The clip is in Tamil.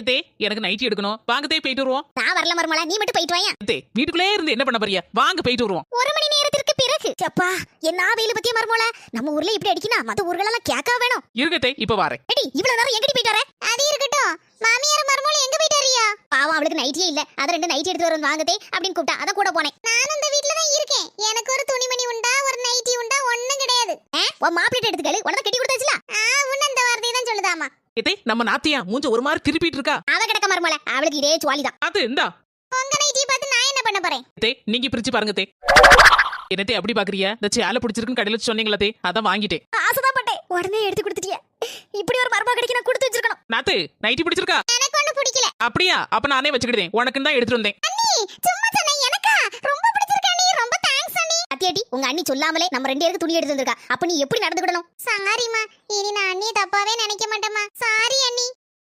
எத்தே எனக்கு நைட்டி எடுக்கணும், வாங்கத்தே போயிட்டு வருவோம். நான் வரல மருமலா, நீ மட்டும் போயிட்டு வாயா. எத்தே வீட்டுக்குள்ளே இருந்து என்ன பண்ண போறியா, வாங்க போயிட்டு வருவோம். ஒரு மணி நேரத்திற்கு பிறகு சப்பா என்ன வெயில பத்திய மருமலா, நம்ம ஊர்ல இப்படி அடிக்கினா மத்த ஊர்களெல்லாம் கேட்கா வேணும். இருக்கத்தே இப்ப வாரேன். எடி இவ்வளவு நேரம் எங்கடி போயிட்டாரே? அது இருக்கட்டும், மாமியார் மருமல எங்க போயிட்டாரியா? பாவம் அவளுக்கு நைட்டியே இல்ல, அத ரெண்டு நைட்டி எடுத்து வரணும் வாங்கதே அப்படின்னு கூப்பிட்டா, அத கூட போனேன். நானும் இந்த வீட்ல தான் இருக்கேன், எனக்கு ஒரு துணிமணி உண்டா ஒரு நைட்டி உண்டா ஒண்ணும் கிடையாது. உன் மாப்பிள்ளை எடுத்துக்கல, உனக்கு கட்டி கொடுத்தாச்சுல. உன்ன அந்த வார்த்தை தான் சொல்லுதாமா. எத்தே நம்ம நாத்தியா மூஞ்ச ஒரு மாதிரி திருப்பிட்டு இருக்கா. அவ கிடக்க மருமல, அவளுக்கு இதே சுவாலிதான். அது இந்தா உங்க நைட்டியை பார்த்து நான் என்ன பண்ண போறேன்? எத்தே நீங்க பிரிச்சு பாருங்க தே. என்னத்தே அப்படி பாக்குறியா? இந்த சேலை பிடிச்சிருக்குன்னு கடையில சொன்னீங்களா தே, அதான் வாங்கிட்டேன். ஆசைதான் பட்டேன், உடனே எடுத்து கொடுத்துட்டியே. இப்படி ஒரு மருமக கிடைக்க நான் கொடுத்து வச்சிருக்கணும். நாத்து நைட்டி பிடிச்சிருக்கா? எனக்கு ஒண்ணு பிடிக்கல. அப்படியா? அப்ப நானே வச்சுக்கிட்டேன், உனக்குன்னு தான் எடுத்துட்டு வந்தேன். அண்ணி சும்மா சொன்னேன், எனக்கா ரொம்ப பிடிச்சிருக்கு அண்ணி, ரொம்ப தேங்க்ஸ் அண்ணி. அத்தியாட்டி உங்க அண்ணி சொல்லாமலே நம்ம ரெண்டு பேருக்கு துணி எடுத்து வந்திருக்கா, அப்ப நீ எப்படி நடந்துக்கணும்? சாரிமா, இனி நான் அண்ணி தப்பாவே நினைக்க மாட்டேமா. சாரி அண்ணி.